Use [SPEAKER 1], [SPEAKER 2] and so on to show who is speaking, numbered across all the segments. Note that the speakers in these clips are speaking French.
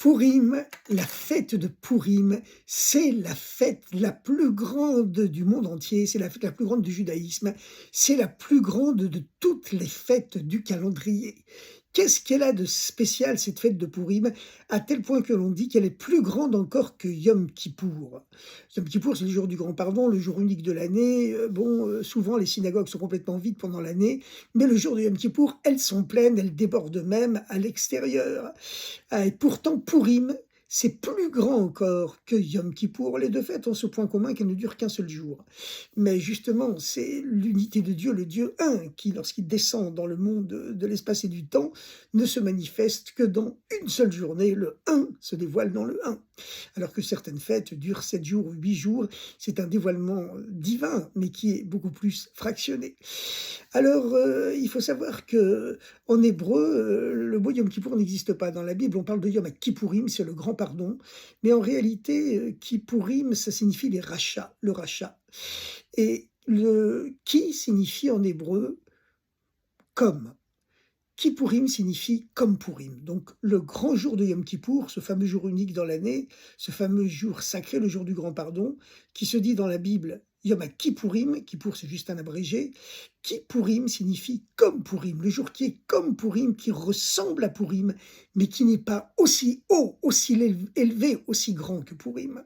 [SPEAKER 1] Pourim, la fête de Pourim, c'est la fête la plus grande du monde entier, c'est la fête la plus grande du judaïsme, c'est la plus grande de toutes les fêtes du calendrier. Qu'est-ce qu'elle a de spécial cette fête de Pourim, à tel point que l'on dit qu'elle est plus grande encore que Yom Kippour. Yom Kippour, c'est le jour du grand pardon, le jour unique de l'année. Souvent les synagogues sont complètement vides pendant l'année, mais le jour de Yom Kippour, elles sont pleines, elles débordent même à l'extérieur. Ah, et pourtant, Pourim, c'est plus grand encore que Yom Kippour. Les deux fêtes ont ce point commun qu'elles ne durent qu'un seul jour. Mais justement, c'est l'unité de Dieu, le Dieu un, qui, lorsqu'il descend dans le monde de l'espace et du temps, ne se manifeste que dans une seule journée. Le un se dévoile dans le un. Alors que certaines fêtes durent 7 jours ou 8 jours, c'est un dévoilement divin, mais qui est beaucoup plus fractionné. Alors, il faut savoir que en hébreu, le mot Yom Kippour n'existe pas dans la Bible. On parle de Yom Kippourim, c'est le grand pardon. Mais en réalité, Kippourim, ça signifie les rachats, le rachat. Et le ki signifie en hébreu comme. Kippourim signifie comme Pourim. Donc le grand jour de Yom Kippour, ce fameux jour unique dans l'année, ce fameux jour sacré, le jour du grand pardon, qui se dit dans la Bible Yom Kippourim, Kippour c'est juste un abrégé, Kippourim signifie comme Pourim, le jour qui est comme Pourim, qui ressemble à Pourim, mais qui n'est pas aussi haut, aussi élevé, aussi grand que Pourim.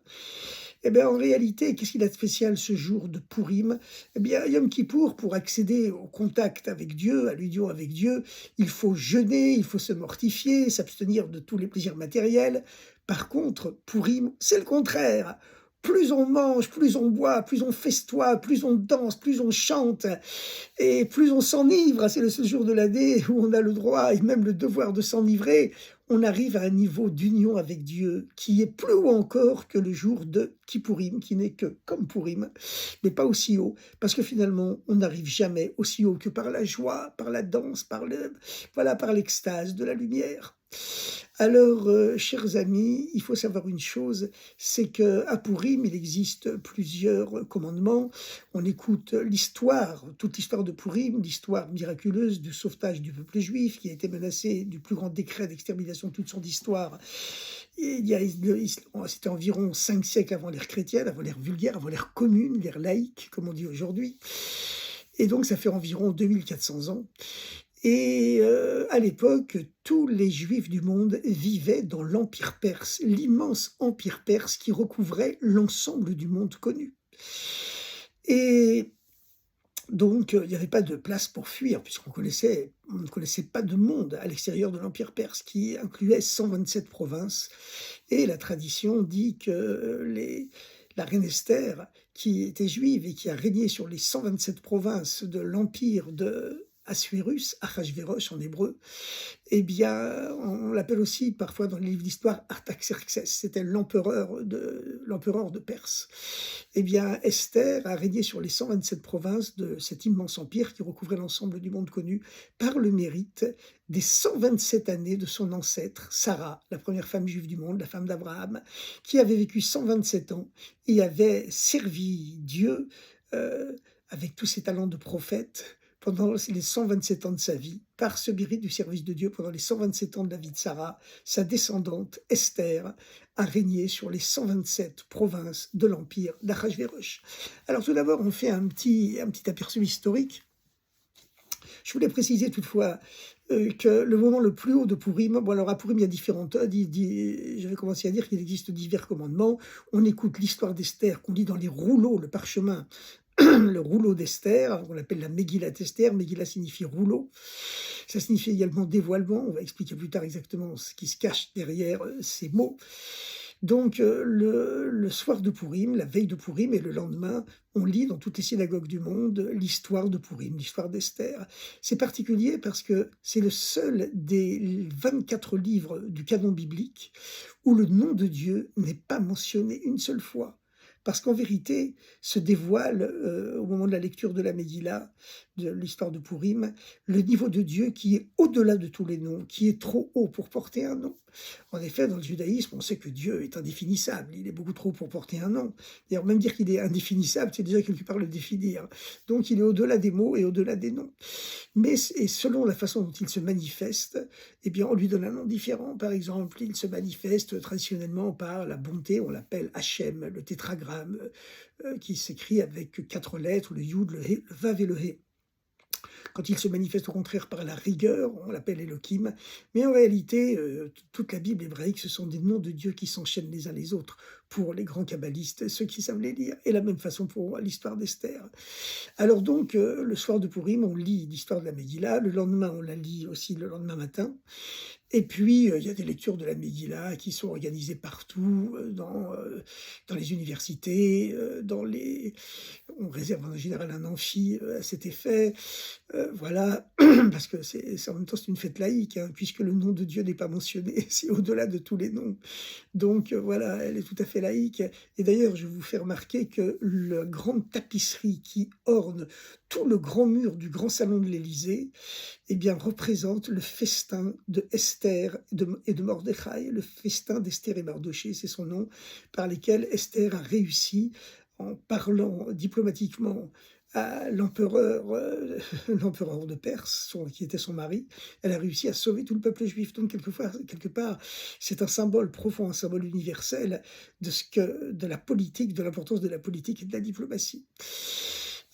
[SPEAKER 1] Eh bien, en réalité, qu'est-ce qu'il a de spécial ce jour de Pourim? Eh bien, Yom Kippour, pour accéder au contact avec Dieu, à l'union avec Dieu, il faut jeûner, il faut se mortifier, s'abstenir de tous les plaisirs matériels. Par contre, Pourim, c'est le contraire. Plus on mange, plus on boit, plus on festoie, plus on danse, plus on chante, et plus on s'enivre. C'est le seul jour de l'année où on a le droit et même le devoir de s'enivrer. On arrive à un niveau d'union avec Dieu qui est plus haut encore que le jour de Kippourim, qui n'est que comme Pourim, mais pas aussi haut, parce que finalement, on n'arrive jamais aussi haut que par la joie, par la danse, par l'extase de la lumière. Alors, chers amis, il faut savoir une chose, c'est qu'à Pourim, il existe plusieurs commandements. On écoute l'histoire, toute l'histoire de Pourim, l'histoire miraculeuse du sauvetage du peuple juif qui a été menacé du plus grand décret d'extermination de toute son histoire. Et c'était environ 5 siècles avant l'ère chrétienne, avant l'ère vulgaire, avant l'ère commune, l'ère laïque, comme on dit aujourd'hui. Et donc, ça fait environ 2400 ans. Et à l'époque, tous les Juifs du monde vivaient dans l'Empire perse, l'immense Empire perse qui recouvrait l'ensemble du monde connu. Et donc, il n'y avait pas de place pour fuir, on ne connaissait pas de monde à l'extérieur de l'Empire perse, qui incluait 127 provinces. Et la tradition dit que la reine Esther, qui était juive et qui a régné sur les 127 provinces de l'empire de Assuérus, Achashvérosh en hébreu, eh bien, on l'appelle aussi parfois dans les livres d'histoire Artaxerxès, c'était l'empereur de Perse. Eh bien, Esther a régné sur les 127 provinces de cet immense empire qui recouvrait l'ensemble du monde connu par le mérite des 127 années de son ancêtre, Sarah, la première femme juive du monde, la femme d'Abraham, qui avait vécu 127 ans et avait servi Dieu avec tous ses talents de prophète pendant les 127 ans de sa vie, par ce mérite du service de Dieu, pendant les 127 ans de la vie de Sarah, sa descendante, Esther, a régné sur les 127 provinces de l'empire d'Achashvérosh. Alors tout d'abord, on fait un petit aperçu historique. Je voulais préciser toutefois que le moment le plus haut de Pourim, bon alors à Pourim il y a différentes, j'avais commencé à dire qu'il existe divers commandements. On écoute l'histoire d'Esther qu'on lit dans les rouleaux, le parchemin, le rouleau d'Esther, on l'appelle la Megillat Esther. Megillah signifie rouleau. Ça signifie également dévoilement. On va expliquer plus tard exactement ce qui se cache derrière ces mots. Donc, le soir de Pourim, la veille de Pourim et le lendemain, on lit dans toutes les synagogues du monde l'histoire de Pourim, l'histoire d'Esther. C'est particulier parce que c'est le seul des 24 livres du canon biblique où le nom de Dieu n'est pas mentionné une seule fois. Parce qu'en vérité, se dévoile, au moment de la lecture de la Megillah, de l'histoire de Pourim, le niveau de Dieu qui est au-delà de tous les noms, qui est trop haut pour porter un nom. En effet, dans le judaïsme, on sait que Dieu est indéfinissable, il est beaucoup trop pour porter un nom. D'ailleurs, même dire qu'il est indéfinissable, c'est déjà quelque part le définir. Donc il est au-delà des mots et au-delà des noms. Mais et selon la façon dont il se manifeste, eh bien, on lui donne un nom différent. Par exemple, il se manifeste traditionnellement par la bonté, on l'appelle Hachem, le tétragramme, qui s'écrit avec 4 lettres, le Yud, le He, le Vav et le He. Quand il se manifeste au contraire par la rigueur, on l'appelle Elohim. Mais en réalité, toute la Bible hébraïque, ce sont des noms de Dieu qui s'enchaînent les uns les autres pour les grands kabbalistes, ceux qui savent les lire. Et la même façon pour l'histoire d'Esther. Alors donc, le soir de Pourim, on lit l'histoire de la Megillah. Le lendemain, on la lit aussi le lendemain matin. Et puis, il y a des lectures de la Megillah qui sont organisées partout, dans les universités, on réserve en général un amphi à cet effet. Voilà, parce que en même temps, c'est une fête laïque, hein, puisque le nom de Dieu n'est pas mentionné, c'est au-delà de tous les noms. Donc voilà, elle est tout à fait laïque. Et d'ailleurs, je vous fais remarquer que la grande tapisserie qui orne tout le grand mur du grand salon de l'Élysée, eh bien, représente le festin de Esther et de Mordechai, le festin d'Esther et Mardoché, c'est son nom, par lesquels Esther a réussi, en parlant diplomatiquement à l'empereur, l'empereur de Perse, qui était son mari, elle a réussi à sauver tout le peuple juif. Donc, quelque part, c'est un symbole profond, un symbole universel de la politique, de l'importance de la politique et de la diplomatie.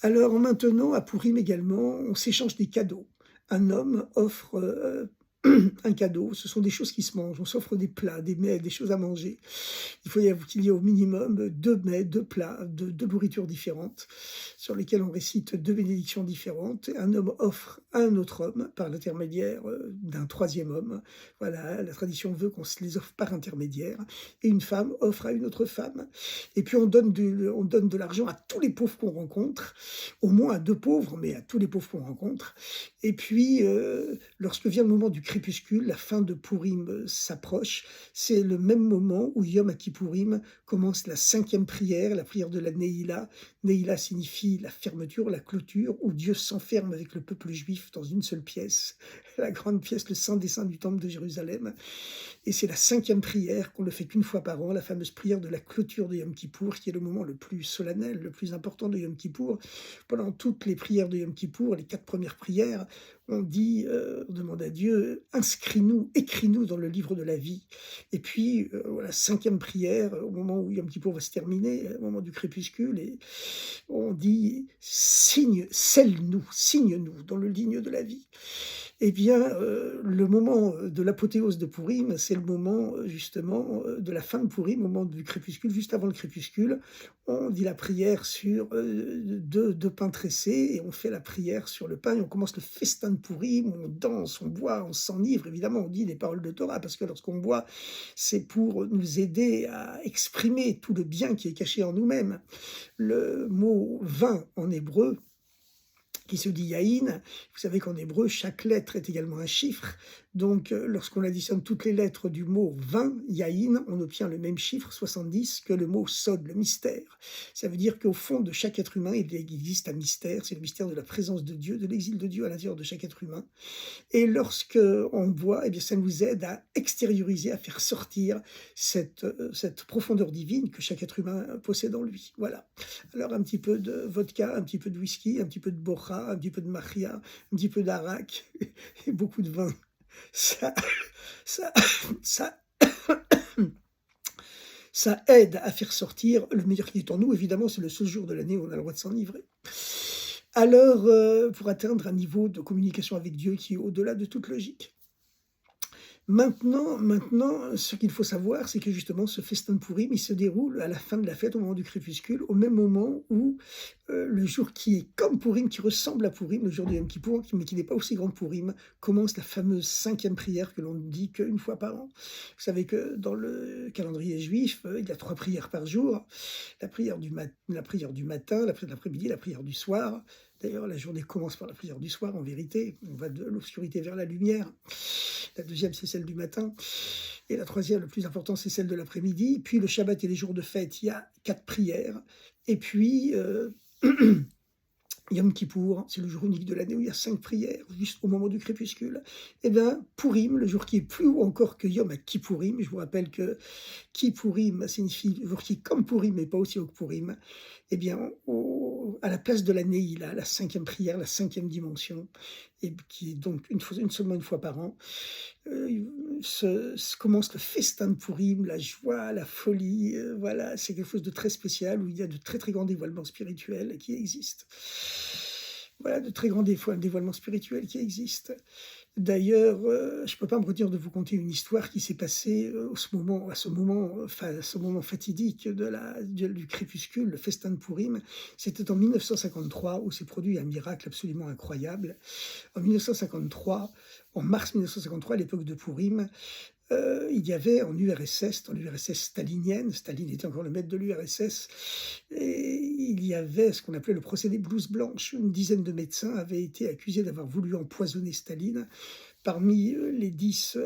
[SPEAKER 1] Alors maintenant, à Pourim également, on s'échange des cadeaux. Un homme offre un cadeau, ce sont des choses qui se mangent, on s'offre des plats, des mets, des choses à manger. Il faut qu'il y ait au minimum 2 mets, 2 plats, 2 nourritures différentes, sur lesquelles on récite 2 bénédictions différentes. Un homme offre à un autre homme, par l'intermédiaire d'un troisième homme. Voilà, la tradition veut qu'on se les offre par intermédiaire. Et une femme offre à une autre femme. Et puis on donne de l'argent à tous les pauvres qu'on rencontre, au moins à 2 pauvres, mais à tous les pauvres qu'on rencontre. Et puis, lorsque vient le moment du crépuscule, la fin de Pourim s'approche, c'est le même moment où Yom Kippourim commence la 5e prière, la prière de la Neila. Neila signifie la fermeture, la clôture, où Dieu s'enferme avec le peuple juif dans une seule pièce, la grande pièce, le Saint des Saints du Temple de Jérusalem. Et c'est la 5e prière qu'on ne fait qu'une fois par an, la fameuse prière de la clôture de Yom Kippour, qui est le moment le plus solennel, le plus important de Yom Kippour. Pendant toutes les prières de Yom Kippour, les 4 premières prières, on dit, on demande à Dieu, inscris-nous, écris-nous dans le livre de la vie. Et puis, voilà, 5e prière, au moment où Yom Kippour va se terminer, au moment du crépuscule, et on dit, scelle-nous, signe-nous dans le ligne de la vie. Eh bien, le moment de l'apothéose de Pourim, c'est le moment justement de la fin de Pourim, au moment du crépuscule, juste avant le crépuscule. On dit la prière sur 2 pains tressés et on fait la prière sur le pain et on commence le festin de Pourim, on danse, on boit, on s'enivre. Évidemment, on dit des paroles de Torah parce que lorsqu'on boit, c'est pour nous aider à exprimer tout le bien qui est caché en nous-mêmes. Le mot vin en hébreu, qui se dit Yahin. Vous savez qu'en hébreu, chaque lettre est également un chiffre. Donc, lorsqu'on additionne toutes les lettres du mot 20, Yahin, on obtient le même chiffre, 70, que le mot Sod, le mystère. Ça veut dire qu'au fond de chaque être humain, il existe un mystère. C'est le mystère de la présence de Dieu, de l'exil de Dieu à l'intérieur de chaque être humain. Et lorsque on boit, eh bien, ça nous aide à extérioriser, à faire sortir cette profondeur divine que chaque être humain possède en lui. Voilà. Alors, un petit peu de vodka, un petit peu de whisky, un petit peu de bocha, un petit peu de machia, un petit peu d'arak et beaucoup de vin. Ça, ça, ça, ça aide à faire sortir le meilleur qui est en nous. Évidemment, c'est le seul jour de l'année où on a le droit de s'enivrer. Alors, pour atteindre un niveau de communication avec Dieu qui est au-delà de toute logique. Maintenant, ce qu'il faut savoir, c'est que justement, ce festin de Pourim, il se déroule à la fin de la fête, au moment du crépuscule, au même moment où le jour qui est comme Pourim, qui ressemble à Pourim, le jour de Yom Kippour, mais qui n'est pas aussi grand que Pourim, commence la fameuse 5e prière que l'on ne dit qu'une fois par an. Vous savez que dans le calendrier juif, il y a 3 prières par jour, la prière du matin, la prière de l'après-midi, la prière du soir. D'ailleurs, la journée commence par la prière du soir, en vérité. On va de l'obscurité vers la lumière. La deuxième, c'est celle du matin. Et la troisième, le plus important, c'est celle de l'après-midi. Puis le Shabbat et les jours de fête, il y a 4 prières. Et puis, Yom Kippour, c'est le jour unique de l'année où il y a 5 prières, juste au moment du crépuscule. Et bien, Purim, le jour qui est plus haut encore que Yom Kippourim, je vous rappelle que Kippourim signifie le jour qui est comme Purim, mais pas aussi haut que Purim. Eh bien, à la place de l'année, il a la 5e prière, la 5e dimension, et qui est donc seulement une fois par an. Commence le festin de Purim, la joie, la folie, voilà, c'est quelque chose de très spécial où il y a de très très grands dévoilements spirituels qui existent. Voilà, de très grands dévoilements spirituels qui existent. D'ailleurs, je ne peux pas me retenir de vous conter une histoire qui s'est passée à ce moment fatidique du crépuscule, le festin de Purim. C'était en 1953 où s'est produit un miracle absolument incroyable. En 1953, en mars 1953, à l'époque de Purim, il y avait en URSS, dans l'URSS stalinienne, Staline était encore le maître de l'URSS, et il y avait ce qu'on appelait le procès des blouses blanches. Une dizaine de médecins avaient été accusés d'avoir voulu empoisonner Staline. Parmi les 10,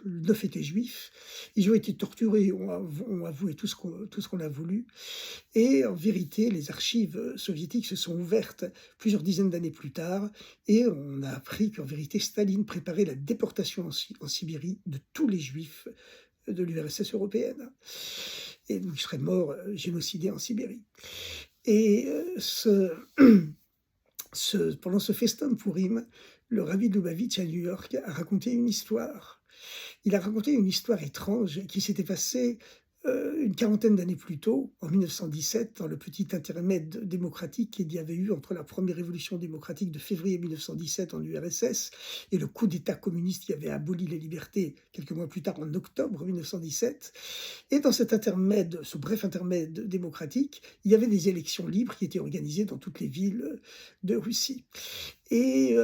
[SPEAKER 1] 9 étaient juifs. Ils ont été torturés, ont avoué tout ce qu'on a voulu. Et en vérité, les archives soviétiques se sont ouvertes plusieurs dizaines d'années plus tard, et on a appris qu'en vérité, Staline préparait la déportation en Sibérie de tous les juifs de l'URSS européenne. Et donc, ils seraient morts génocidés en Sibérie. Et pendant ce festin de Purim, le rabbi de Lubavitch à New York a raconté une histoire. Il a raconté une histoire étrange qui s'était passée une quarantaine d'années plus tôt, en 1917, dans le petit intermède démocratique qu'il y avait eu entre la première révolution démocratique de février 1917 en URSS et le coup d'État communiste qui avait aboli les libertés quelques mois plus tard, en octobre 1917. Et dans cet intermède, ce bref intermède démocratique, il y avait des élections libres qui étaient organisées dans toutes les villes de Russie. Et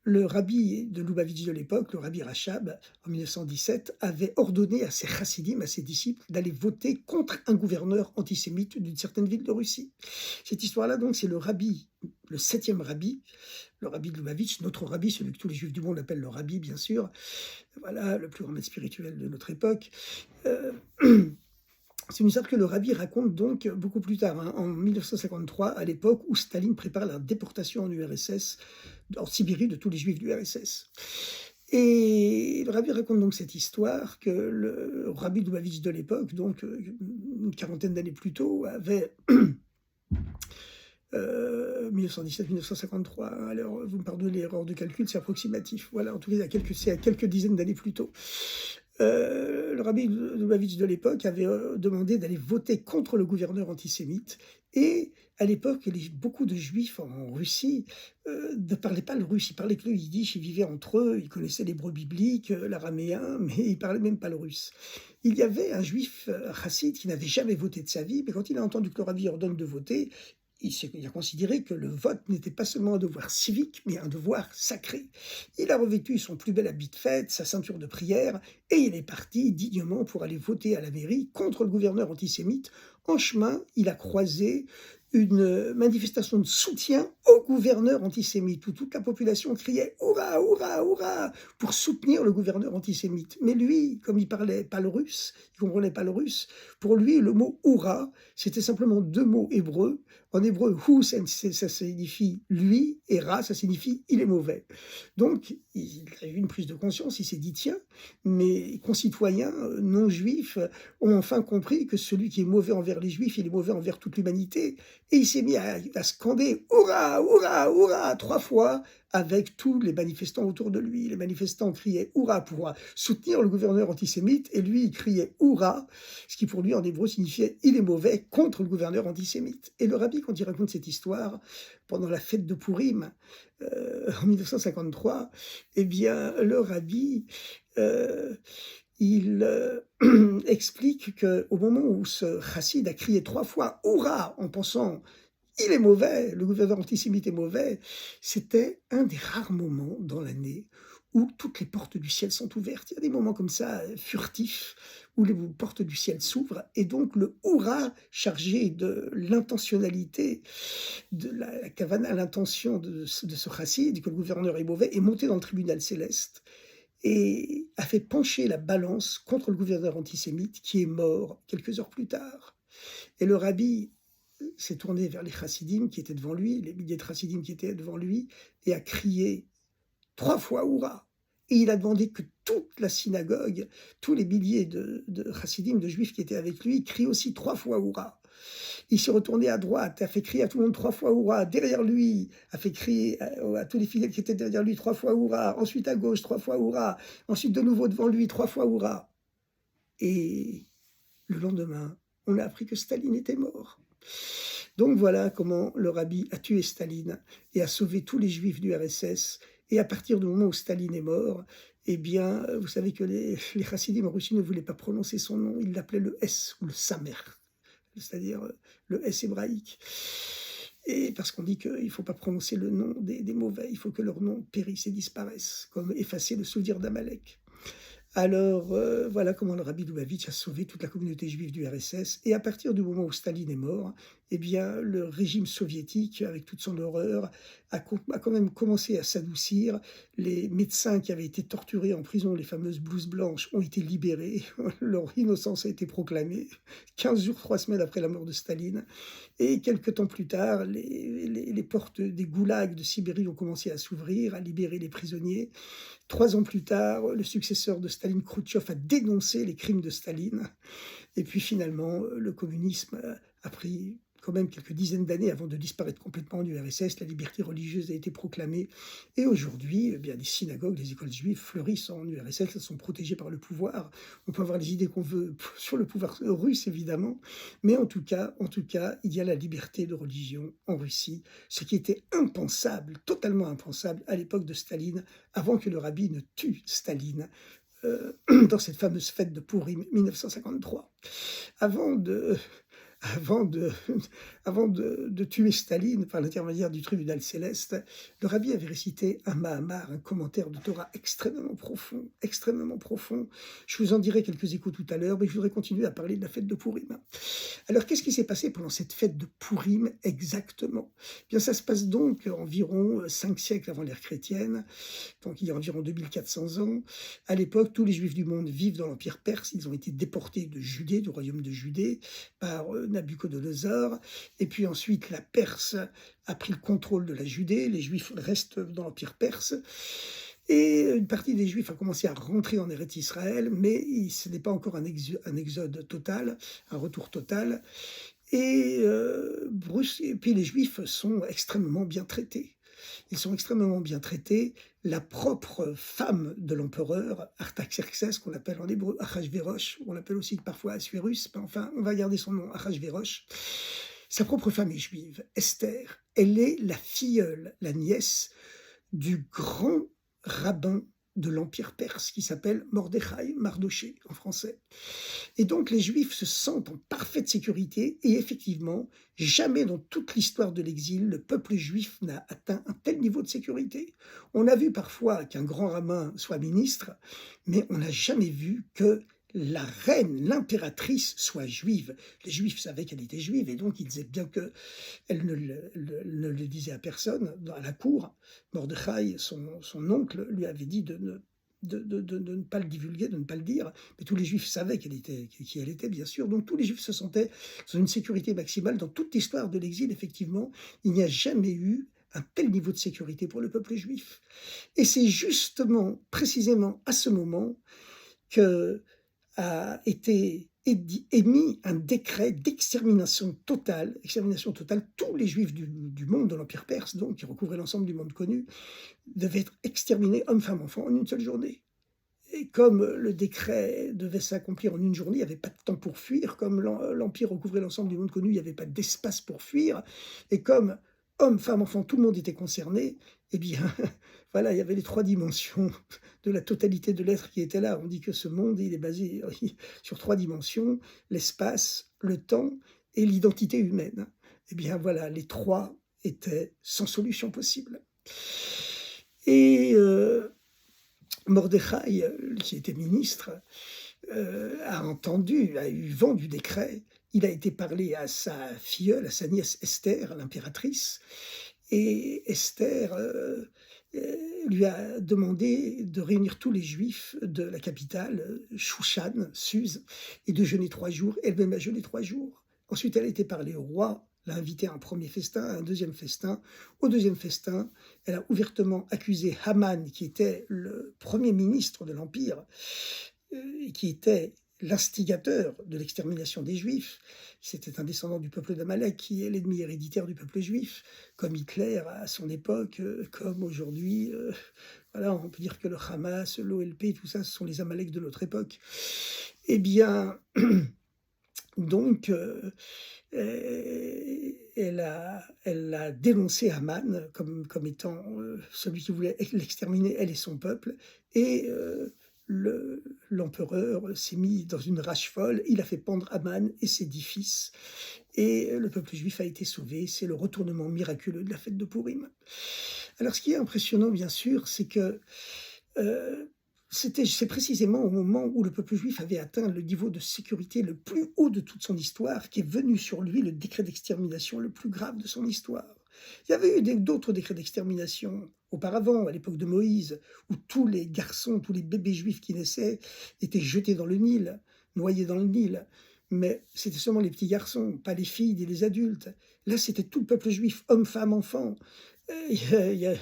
[SPEAKER 1] le rabbi de Lubavitch de l'époque, le rabbi Rachab, en 1917, avait ordonné à ses chassidim, à ses disciples, d'aller voter contre un gouverneur antisémite d'une certaine ville de Russie. Cette histoire-là, donc, c'est le rabbi, le 7e rabbi, le rabbi de Lubavitch, notre rabbi, celui que tous les juifs du monde appellent le rabbi, bien sûr, voilà, le plus grand maître spirituel de notre époque. C'est une histoire que le rabbi raconte donc beaucoup plus tard, en 1953, à l'époque où Staline prépare la déportation en URSS, en Sibérie, de tous les juifs de l'URSS. Et le rabbi raconte donc cette histoire que le rabbi de Lubavitch de l'époque, donc une quarantaine d'années plus tôt, avait 1917-1953. Alors, vous me pardonnez l'erreur de calcul, c'est approximatif. Voilà, en tout cas, c'est à quelques dizaines d'années plus tôt. Le rabbi Lubavitch de l'époque avait demandé d'aller voter contre le gouverneur antisémite. Et à l'époque, beaucoup de juifs en Russie ne parlaient pas le russe, ils parlaient que le yiddish, ils vivaient entre eux, ils connaissaient l'hébreu biblique, l'araméen, mais ils ne parlaient même pas le russe. Il y avait un juif chasside qui n'avait jamais voté de sa vie, mais quand il a entendu que le rabbi ordonne de voter, il a considéré que le vote n'était pas seulement un devoir civique, mais un devoir sacré. Il a revêtu son plus bel habit de fête, sa ceinture de prière, et il est parti dignement pour aller voter à la mairie contre le gouverneur antisémite. En chemin, il a croisé une manifestation de soutien au gouverneur antisémite, où toute la population criait « Hurrah, hurrah, hurrah !» pour soutenir le gouverneur antisémite. Mais lui, comme il parlait pas le russe, il comprenait pas le russe, pour lui, le mot « hurrah », c'était simplement 2 mots hébreux. En hébreu, « hu » ça signifie « lui » et « ra » ça signifie « il est mauvais ». Donc, il a eu une prise de conscience, il s'est dit « tiens, mes concitoyens non juifs ont enfin compris que celui qui est mauvais envers les juifs, il est mauvais envers toute l'humanité ». Et il s'est mis à scander « Hurrah, hurrah, hurrah » 3 fois avec tous les manifestants autour de lui. Les manifestants criaient « Hurrah » pour soutenir le gouverneur antisémite, et lui, il criait « Hurrah », ce qui pour lui en hébreu signifiait « il est mauvais » contre le gouverneur antisémite. Et le rabbi, quand il raconte cette histoire, pendant la fête de Purim, en 1953, eh bien, le rabbi... il explique qu'au moment où ce chassid a crié 3 fois « Hurrah » en pensant « il est mauvais, le gouverneur antisémite est mauvais », c'était un des rares moments dans l'année où toutes les portes du ciel sont ouvertes. Il y a des moments comme ça, furtifs, où les portes du ciel s'ouvrent, et donc le Hourra, chargé de l'intentionnalité, de la kavana, l'intention de ce chassid, que le gouverneur est mauvais, est monté dans le tribunal céleste et a fait pencher la balance contre le gouverneur antisémite qui est mort quelques heures plus tard. Et le rabbi s'est tourné vers les chassidim qui étaient devant lui, les milliers de chassidim qui étaient devant lui, et a crié 3 fois Hourra. Et il a demandé que toute la synagogue, tous les milliers de chassidim, de juifs qui étaient avec lui, crient aussi 3 fois Hourra. Il s'est retourné à droite, a fait crier à tout le monde 3 fois Hourra. Derrière lui, a fait crier à tous les fidèles qui étaient derrière lui 3 fois Hourra. Ensuite à gauche, 3 fois Hourra. Ensuite de nouveau devant lui, 3 fois Hourra. Et le lendemain, on a appris que Staline était mort. Donc voilà comment le rabbi a tué Staline et a sauvé tous les juifs du RSS. Et à partir du moment où Staline est mort, eh bien, vous savez que les chassidim en Russie ne voulaient pas prononcer son nom, ils l'appelaient le S ou le Samer, c'est-à-dire le S hébraïque. Et parce qu'on dit qu'il ne faut pas prononcer le nom des mauvais, il faut que leur nom périsse et disparaisse, comme effacer le souvenir d'Amalek. Alors, voilà comment le rabbi Lubavitch a sauvé toute la communauté juive du RSS. Et à partir du moment où Staline est mort, eh bien, le régime soviétique, avec toute son horreur, a quand même commencé à s'adoucir. Les médecins qui avaient été torturés en prison, les fameuses blouses blanches, ont été libérés. Leur innocence a été proclamée 15 jours, 3 semaines après la mort de Staline. Et quelques temps plus tard, les portes des goulags de Sibérie ont commencé à s'ouvrir, à libérer les prisonniers. 3 ans plus tard, le successeur de Staline, Khrouchtchev, a dénoncé les crimes de Staline. Et puis finalement, le communisme a pris quand même quelques dizaines d'années avant de disparaître complètement du RSS. La liberté religieuse a été proclamée. Et aujourd'hui, eh bien, les synagogues, les écoles juives fleurissent en URSS. Elles sont protégées par le pouvoir. On peut avoir les idées qu'on veut sur le pouvoir russe, évidemment. Mais en tout cas, il y a la liberté de religion en Russie, ce qui était impensable, totalement impensable à l'époque de Staline, avant que le rabbi ne tue Staline dans cette fameuse fête de Pourim 1953. Avant de, avant de, avant de tuer Staline par l'intermédiaire du tribunal céleste, le rabbi avait récité un Mahamar, un commentaire de Torah extrêmement profond, extrêmement profond. Je vous en dirai quelques échos tout à l'heure, mais je voudrais continuer à parler de la fête de Pourim. Alors, qu'est-ce qui s'est passé pendant cette fête de Pourim exactement? Eh bien, ça se passe donc environ 5 siècles avant l'ère chrétienne, donc il y a environ 2400 ans. À l'époque, tous les juifs du monde vivent dans l'Empire perse. Ils ont été déportés de Judée, du royaume de Judée, par Nabuchodonosor. Et puis ensuite, la Perse a pris le contrôle de la Judée. Les Juifs restent dans l'Empire perse. Et une partie des Juifs a commencé à rentrer en Eretz Israël, mais ce n'est pas encore un exode total, un retour total. Et puis les Juifs sont extrêmement bien traités. Ils sont extrêmement bien traités. La propre femme de l'empereur, Artaxerxès, qu'on appelle en hébreu Achashverosh, on l'appelle aussi parfois Assuérus, mais enfin, on va garder son nom, Achashverosh. Sa propre femme est juive, Esther. Elle est la filleule, la nièce du grand rabbin de l'Empire perse qui s'appelle Mordechai, Mardoché en français. Et donc les Juifs se sentent en parfaite sécurité et effectivement, jamais dans toute l'histoire de l'exil, le peuple juif n'a atteint un tel niveau de sécurité. On a vu parfois qu'un grand rabbin soit ministre, mais on n'a jamais vu que la reine, l'impératrice, soit juive. Les Juifs savaient qu'elle était juive et donc ils disaient bien qu'elle ne le disait à personne à la cour. Mordechai, son oncle, lui avait dit de ne pas le divulguer, de ne pas le dire, mais tous les Juifs savaient qui elle était, bien sûr. Donc tous les Juifs se sentaient dans une sécurité maximale. Dans toute l'histoire de l'exil, effectivement, il n'y a jamais eu un tel niveau de sécurité pour le peuple juif. Et c'est justement, précisément à ce moment que a été émis un décret d'extermination totale. Tous les Juifs du monde de l'Empire perse, donc qui recouvrait l'ensemble du monde connu, devaient être exterminés, hommes, femmes, enfants, en une seule journée. Et comme le décret devait s'accomplir en une journée, il n'y avait pas de temps pour fuir. Comme l'Empire recouvrait l'ensemble du monde connu, il n'y avait pas d'espace pour fuir. Et comme hommes, femmes, enfants, tout le monde était concerné, eh bien, voilà, il y avait les 3 dimensions de la totalité de l'être qui étaient là. On dit que ce monde, il est basé sur 3 dimensions, l'espace, le temps et l'identité humaine. Eh bien, voilà, les 3 étaient sans solution possible. Et Mordechai, qui était ministre, a eu vent du décret. Il a été parler à sa filleule, à sa nièce Esther, l'impératrice, et Esther lui a demandé de réunir tous les juifs de la capitale, Shushan, Suse, et de jeûner 3 jours. Elle-même a jeûné 3 jours. Ensuite, elle a été parler au roi, l'a invité à un premier festin, à un deuxième festin. Au deuxième festin, elle a ouvertement accusé Haman, qui était le premier ministre de l'Empire, et qui était l'instigateur de l'extermination des Juifs. C'était un descendant du peuple d'Amalek, qui est l'ennemi héréditaire du peuple juif, comme Hitler à son époque, comme aujourd'hui. Voilà, on peut dire que le Hamas, l'OLP, tout ça, ce sont les Amaleks de notre époque. Eh bien, donc, elle a dénoncé Haman comme étant celui qui voulait l'exterminer, elle et son peuple, et l'empereur s'est mis dans une rage folle, il a fait pendre Haman et ses 10 fils, et le peuple juif a été sauvé. C'est le retournement miraculeux de la fête de Pourim. Alors ce qui est impressionnant, bien sûr, c'est que c'est précisément au moment où le peuple juif avait atteint le niveau de sécurité le plus haut de toute son histoire qu'est venu sur lui le décret d'extermination le plus grave de son histoire. Il y avait eu d'autres décrets d'extermination auparavant, à l'époque de Moïse, où tous les garçons, tous les bébés juifs qui naissaient étaient jetés dans le Nil, noyés dans le Nil. Mais c'était seulement les petits garçons, pas les filles ni les adultes. Là, c'était tout le peuple juif, hommes, femmes, enfants. Il y a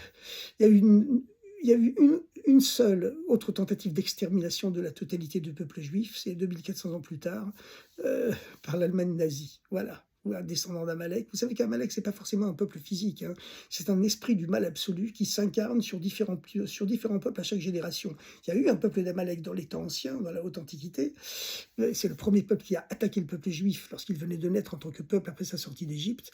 [SPEAKER 1] eu une seule autre tentative d'extermination de la totalité du peuple juif, c'est 2400 ans plus tard, par l'Allemagne nazie. Voilà, ou un descendant d'Amalek. Vous savez qu'Amalek, c'est pas forcément un peuple physique, hein. C'est un esprit du mal absolu qui s'incarne sur différents peuples à chaque génération. Il y a eu un peuple d'Amalek dans les temps anciens, dans la haute antiquité. C'est le premier peuple qui a attaqué le peuple juif lorsqu'il venait de naître en tant que peuple après sa sortie d'Égypte.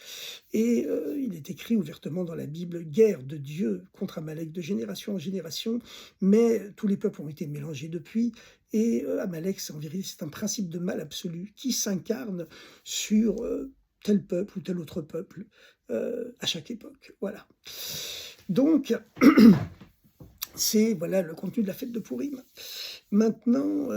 [SPEAKER 1] Et il est écrit ouvertement dans la Bible, guerre de Dieu contre Amalek de génération en génération, mais tous les peuples ont été mélangés depuis. Et Amalek, en vérité, c'est un principe de mal absolu qui s'incarne sur tel peuple ou tel autre peuple à chaque époque. Voilà. Donc, c'est voilà le contenu de la fête de Pourim. Maintenant,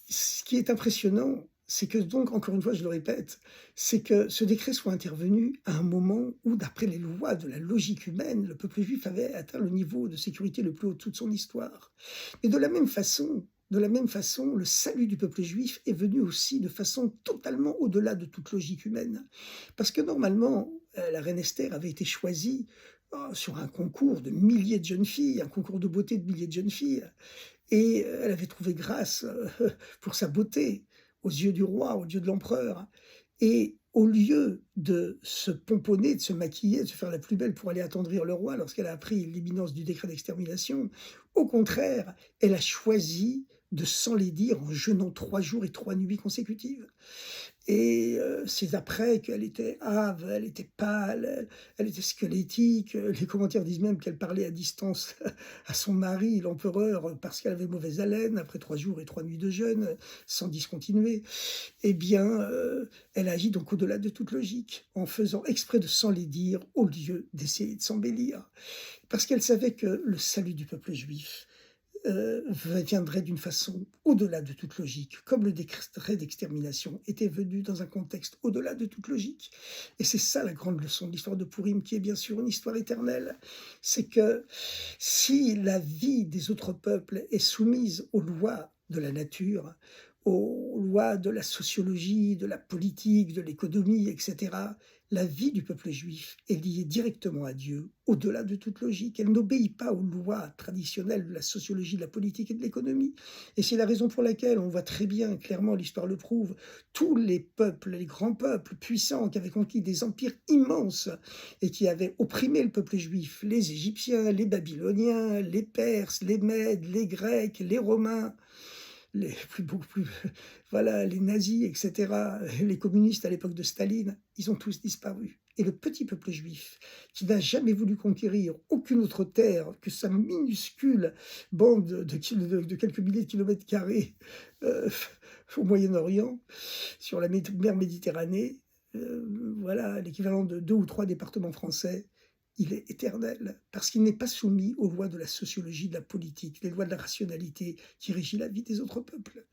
[SPEAKER 1] ce qui est impressionnant, c'est que donc, encore une fois, je le répète, c'est que ce décret soit intervenu à un moment où, d'après les lois de la logique humaine, le peuple juif avait atteint le niveau de sécurité le plus haut de toute son histoire. Et de la même façon, le salut du peuple juif est venu aussi de façon totalement au-delà de toute logique humaine. Parce que normalement, la reine Esther avait été choisie sur un concours de milliers de jeunes filles, un concours de beauté de milliers de jeunes filles, et elle avait trouvé grâce pour sa beauté aux yeux du roi, aux yeux de l'empereur. Et au lieu de se pomponner, de se maquiller, de se faire la plus belle pour aller attendrir le roi lorsqu'elle a appris l'imminence du décret d'extermination, au contraire, elle a choisi de s'enlaidir en jeûnant 3 jours et 3 nuits consécutives. Et c'est après qu'elle était hâve, elle était pâle, elle était squelettique. Les commentaires disent même qu'elle parlait à distance à son mari, l'empereur, parce qu'elle avait mauvaise haleine après 3 jours et 3 nuits de jeûne, sans discontinuer. Eh bien, elle agit donc au-delà de toute logique, en faisant exprès de s'enlaidir au lieu d'essayer de s'embellir. Parce qu'elle savait que le salut du peuple juif viendrait d'une façon au-delà de toute logique, comme le décret d'extermination était venu dans un contexte au-delà de toute logique. Et c'est ça la grande leçon de l'histoire de Pourim, qui est bien sûr une histoire éternelle. C'est que si la vie des autres peuples est soumise aux lois de la nature, aux lois de la sociologie, de la politique, de l'économie, etc., la vie du peuple juif est liée directement à Dieu, au-delà de toute logique. Elle n'obéit pas aux lois traditionnelles de la sociologie, de la politique et de l'économie. Et c'est la raison pour laquelle, on voit très bien, clairement, l'histoire le prouve, tous les peuples, les grands peuples puissants qui avaient conquis des empires immenses et qui avaient opprimé le peuple juif, les Égyptiens, les Babyloniens, les Perses, les Mèdes, les Grecs, les Romains, voilà, les nazis, etc., les communistes à l'époque de Staline, ils ont tous disparu. Et le petit peuple juif, qui n'a jamais voulu conquérir aucune autre terre que sa minuscule bande de quelques milliers de kilomètres carrés au Moyen-Orient, sur la mer Méditerranée, voilà, l'équivalent de 2 ou 3 départements français, il est éternel, parce qu'il n'est pas soumis aux lois de la sociologie, de la politique, les lois de la rationalité qui régit la vie des autres peuples.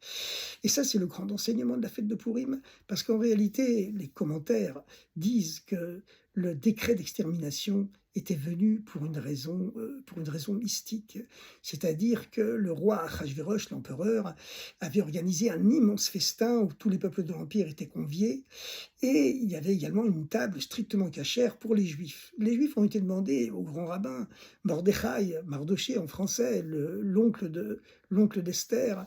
[SPEAKER 1] Et ça, c'est le grand enseignement de la fête de Pourim, parce qu'en réalité, les commentaires disent que le décret d'extermination était venu pour une raison mystique. C'est-à-dire que le roi Achashvérosh, l'empereur, avait organisé un immense festin où tous les peuples de l'Empire étaient conviés, et il y avait également une table strictement cachère pour les Juifs. Les Juifs ont été demandés au grand rabbin Mordechai, Mardoché en français, l'oncle d'Esther,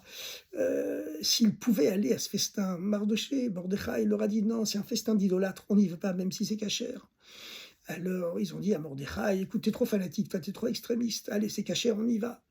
[SPEAKER 1] s'il pouvait aller à ce festin. Mordechai leur a dit non, c'est un festin d'idolâtres, on n'y veut pas, même si c'est cachère. Alors ils ont dit à Mordechai, écoute, t'es trop fanatique, toi t'es trop extrémiste, allez, c'est cachère, on y va.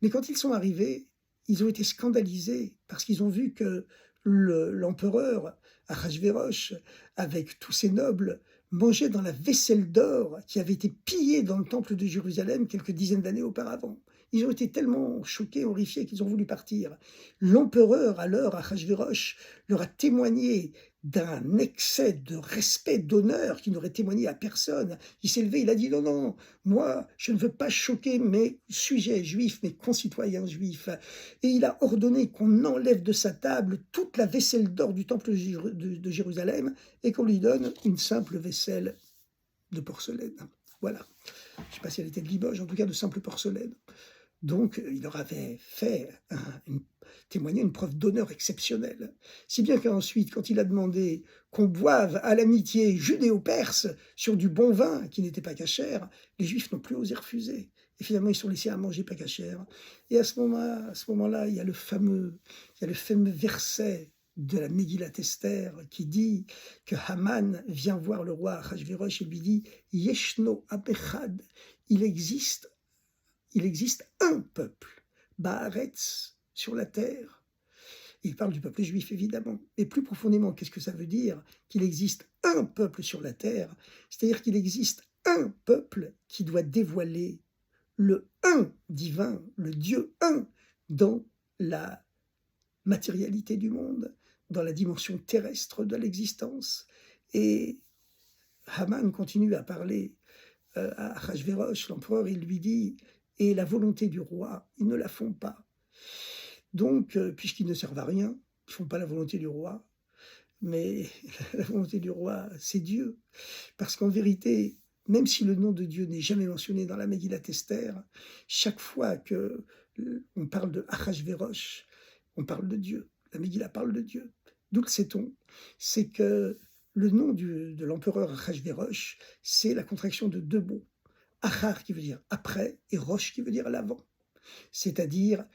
[SPEAKER 1] Mais quand ils sont arrivés, ils ont été scandalisés parce qu'ils ont vu que l'empereur Ahasverosh, avec tous ses nobles, mangeait dans la vaisselle d'or qui avait été pillée dans le temple de Jérusalem quelques dizaines d'années auparavant. Ils ont été tellement choqués, horrifiés qu'ils ont voulu partir. L'empereur, alors, Ahasverosh, leur a témoigné d'un excès de respect, d'honneur qu'il n'aurait témoigné à personne. Il s'est levé, il a dit non, non, moi, je ne veux pas choquer mes sujets juifs, mes concitoyens juifs. Et il a ordonné qu'on enlève de sa table toute la vaisselle d'or du temple de Jérusalem et qu'on lui donne une simple vaisselle de porcelaine. Voilà. Je ne sais pas si elle était de Limoges, en tout cas de simple porcelaine. Donc, il leur avait fait témoigner une preuve d'honneur exceptionnelle. Si bien qu'ensuite, quand il a demandé qu'on boive à l'amitié judéo-perse sur du bon vin qui n'était pas cachère, les Juifs n'ont plus osé refuser. Et finalement, ils sont laissés à manger pas cachère. Et à ce moment-là, il y a le fameux verset de la Megillat Esther qui dit que Haman vient voir le roi Achashvérosh et lui dit « Yeshno Abechad » il existe un peuple, Baaretz, sur la terre. Il parle du peuple juif, évidemment. Mais plus profondément, qu'est-ce que ça veut dire qu'il existe un peuple sur la terre? C'est-à-dire qu'il existe un peuple qui doit dévoiler le un divin, le Dieu un, dans la matérialité du monde, dans la dimension terrestre de l'existence. Et Haman continue à parler à Achashvérosh, l'empereur, il lui dit « Et la volonté du roi, ils ne la font pas. » Donc, puisqu'ils ne servent à rien, ils ne font pas la volonté du roi, mais la volonté du roi, c'est Dieu. Parce qu'en vérité, même si le nom de Dieu n'est jamais mentionné dans la Megillat Esther, chaque fois que on parle de Achashvérosh, on parle de Dieu. La Megillah parle de Dieu. D'où le sait-on? C'est que le nom de l'empereur Achashvérosh, c'est la contraction de deux mots. Achar qui veut dire après et Rosh qui veut dire l'avant. C'est-à-dire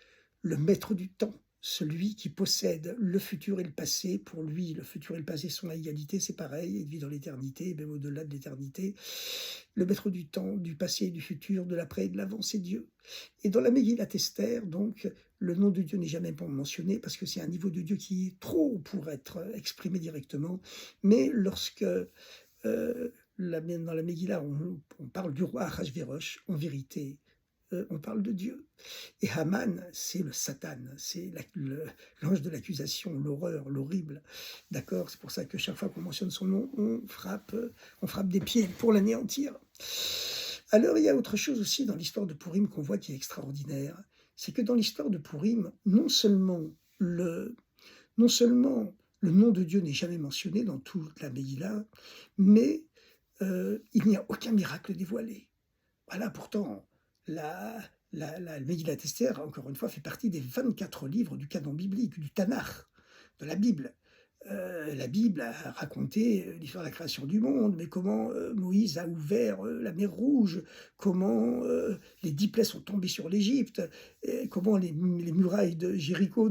[SPEAKER 1] le maître du temps, celui qui possède le futur et le passé. Pour lui, le futur et le passé sont à égalité, c'est pareil, il vit dans l'éternité, même au-delà de l'éternité. Le maître du temps, du passé et du futur, de l'après et de l'avant, c'est Dieu. Et dans la Megillat Esther, donc, le nom de Dieu n'est jamais mentionné parce que c'est un niveau de Dieu qui est trop pour être exprimé directement. Mais lorsque dans la Megillah, on parle du roi Achashvérosh, en vérité, on parle de Dieu. Et Haman, c'est le Satan, c'est l'ange de l'accusation, l'horreur, l'horrible. D'accord? C'est pour ça que chaque fois qu'on mentionne son nom, on frappe des pieds pour l'anéantir. Alors, il y a autre chose aussi dans l'histoire de Pourim qu'on voit qui est extraordinaire. C'est que dans l'histoire de Pourim, non seulement le nom de Dieu n'est jamais mentionné dans toute la Megillah, mais il n'y a aucun miracle dévoilé. Voilà, pourtant, la Megillat Esther, encore une fois, fait partie des 24 livres du canon biblique, du Tanakh, de la Bible. La Bible a raconté l'histoire de la création du monde, mais comment Moïse a ouvert la mer Rouge, comment les 10 plaies sont tombées sur l'Égypte, comment les murailles de Jéricho,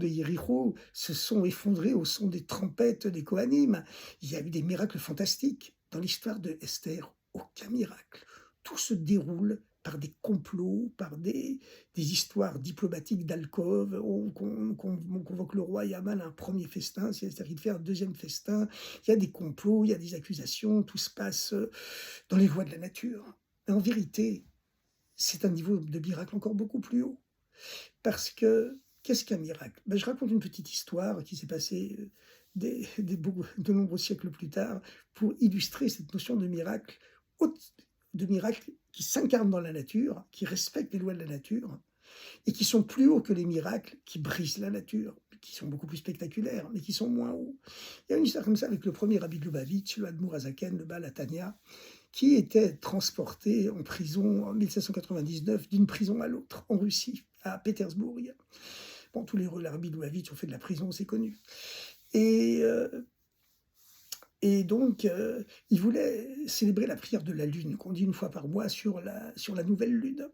[SPEAKER 1] se sont effondrées au son des trompettes des Kohanim. Il y a eu des miracles fantastiques. Dans l'histoire de Esther, aucun miracle. Tout se déroule par des complots, par des histoires diplomatiques d'alcôve. On convoque le roi Haman à un premier festin, c'est-à-dire qu'il fait un deuxième festin. Il y a des complots, il y a des accusations, tout se passe dans les lois de la nature. Mais en vérité, c'est un niveau de miracle encore beaucoup plus haut. Parce que, qu'est-ce qu'un miracle? Je raconte une petite histoire qui s'est passée de nombreux siècles plus tard pour illustrer cette notion de miracle de miracles qui s'incarnent dans la nature, qui respectent les lois de la nature, et qui sont plus hauts que les miracles qui brisent la nature, qui sont beaucoup plus spectaculaires, mais qui sont moins hauts. Il y a une histoire comme ça avec le premier Rabbi de Lubavitch, le Admour Azaken, le Baal Hatanya, qui était transporté en prison en 1799 d'une prison à l'autre, en Russie, à Pétersbourg. Bon, tous les rabbis de Lubavitch ont fait de la prison, c'est connu. Et donc, il voulait célébrer la prière de la lune, qu'on dit une fois par mois sur la nouvelle lune.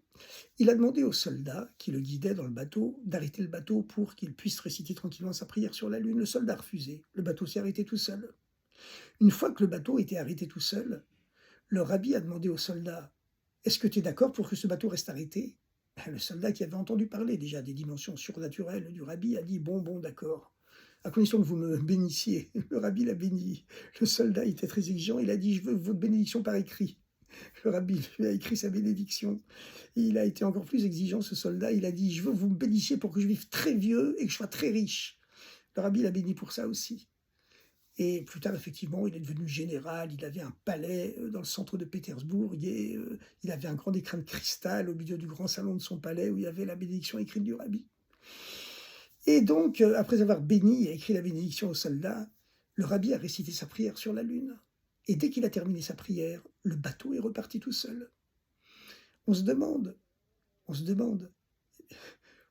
[SPEAKER 1] Il a demandé aux soldats qui le guidaient dans le bateau d'arrêter le bateau pour qu'il puisse réciter tranquillement sa prière sur la lune. Le soldat a refusé. Le bateau s'est arrêté tout seul. Une fois que le bateau était arrêté tout seul, le rabbi a demandé aux soldats « Est-ce que tu es d'accord pour que ce bateau reste arrêté ?» Le soldat qui avait entendu parler déjà des dimensions surnaturelles du rabbi a dit « Bon, d'accord. À condition que vous me bénissiez. » Le rabbi l'a béni. Le soldat était très exigeant. Il a dit « Je veux votre bénédiction par écrit. » Le rabbi lui a écrit sa bénédiction. Et il a été encore plus exigeant, ce soldat. Il a dit « Je veux que vous me bénissiez pour que je vive très vieux et que je sois très riche. » Le rabbi l'a béni pour ça aussi. Et plus tard, effectivement, il est devenu général. Il avait un palais dans le centre de Pétersbourg. Il avait un grand écrin de cristal au milieu du grand salon de son palais où il y avait la bénédiction écrite du rabbi. Et donc, après avoir béni et écrit la bénédiction aux soldats, le rabbi a récité sa prière sur la lune. Et dès qu'il a terminé sa prière, le bateau est reparti tout seul. On se demande,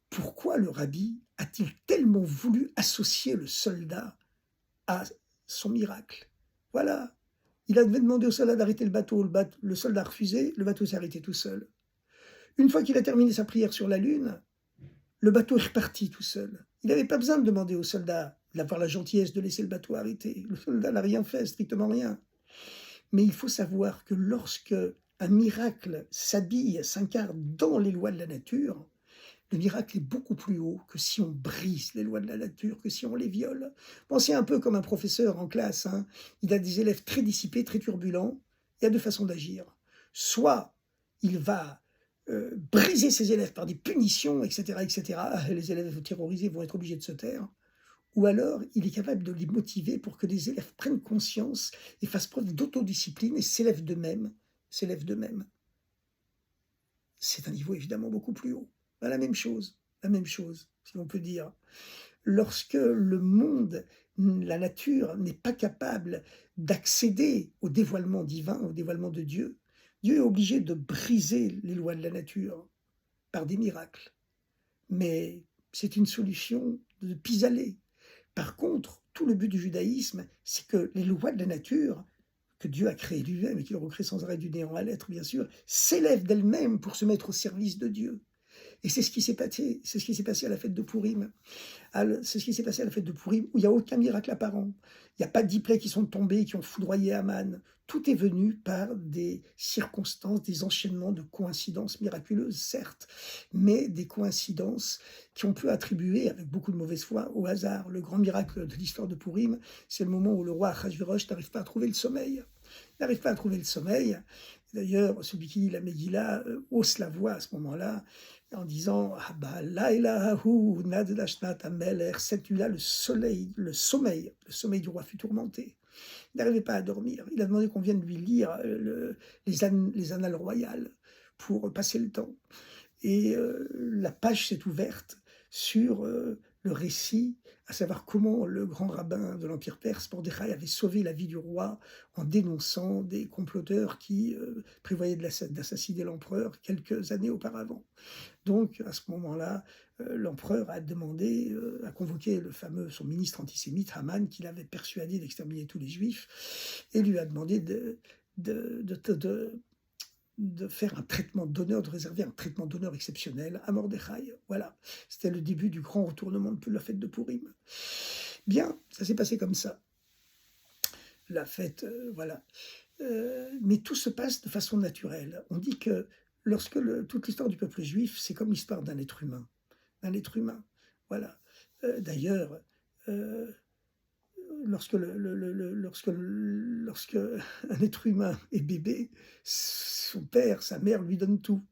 [SPEAKER 1] pourquoi le rabbi a-t-il tellement voulu associer le soldat à son miracle? Voilà, il avait demandé au soldat d'arrêter le bateau, le soldat a refusé, le bateau s'est arrêté tout seul. Une fois qu'il a terminé sa prière sur la lune, le bateau est reparti tout seul. Il n'avait pas besoin de demander au soldat d'avoir la gentillesse de laisser le bateau arrêter. Le soldat n'a rien fait, strictement rien. Mais il faut savoir que lorsque un miracle s'habille, s'incarne dans les lois de la nature, le miracle est beaucoup plus haut que si on brise les lois de la nature, que si on les viole. Pensez un peu comme un professeur en classe. Hein. Il a des élèves très dissipés, très turbulents. Il y a deux façons d'agir. Soit il va briser ses élèves par des punitions, etc., etc. Les élèves terrorisés vont être obligés de se taire. Ou alors, il est capable de les motiver pour que les élèves prennent conscience et fassent preuve d'autodiscipline et s'élèvent d'eux-mêmes. C'est un niveau évidemment beaucoup plus haut. La même chose, si l'on peut dire. Lorsque le monde, la nature, n'est pas capable d'accéder au dévoilement divin, au dévoilement de Dieu, Dieu est obligé de briser les lois de la nature par des miracles. Mais c'est une solution de pis-aller. Par contre, tout le but du judaïsme, c'est que les lois de la nature, que Dieu a créées lui-même et qu'il recrée sans arrêt du néant à l'être, bien sûr, s'élèvent d'elles-mêmes pour se mettre au service de Dieu. Et c'est ce qui s'est passé à la fête de Pourim. C'est ce qui s'est passé à la fête de Pourim, où il n'y a aucun miracle apparent. Il n'y a pas de 10 plaies qui sont tombées, qui ont foudroyé Aman. Tout est venu par des circonstances, des enchaînements de coïncidences miraculeuses, certes, mais des coïncidences qui on peut attribuer, avec beaucoup de mauvaise foi, au hasard. Le grand miracle de l'histoire de Pourim, c'est le moment où le roi Achashverosh n'arrive pas à trouver le sommeil. D'ailleurs, celui qui lit la Megillah hausse la voix à ce moment-là, en disant « Ah bah, laïlahahu nadlashnat amelech » cette nuit-là, le sommeil du roi fut tourmenté. Il n'arrivait pas à dormir. Il a demandé qu'on vienne lui lire les annales royales pour passer le temps. Et la page s'est ouverte sur le récit, à savoir comment le grand rabbin de l'Empire perse, Mordechai, avait sauvé la vie du roi en dénonçant des comploteurs qui prévoyaient d'assassiner l'empereur quelques années auparavant. Donc, à ce moment-là, l'empereur a demandé, a convoqué son ministre antisémite, Haman, qu'il avait persuadé d'exterminer tous les juifs, et lui a demandé de faire un traitement d'honneur, de réserver un traitement d'honneur exceptionnel à Mordechai. Voilà, c'était le début du grand retournement de la fête de Pourim. Bien, ça s'est passé comme ça. La fête, voilà. Mais tout se passe de façon naturelle. On dit que toute l'histoire du peuple juif, c'est comme l'histoire d'un être humain. Voilà. D'ailleurs, lorsque un être humain est bébé, son père, sa mère lui donnent tout.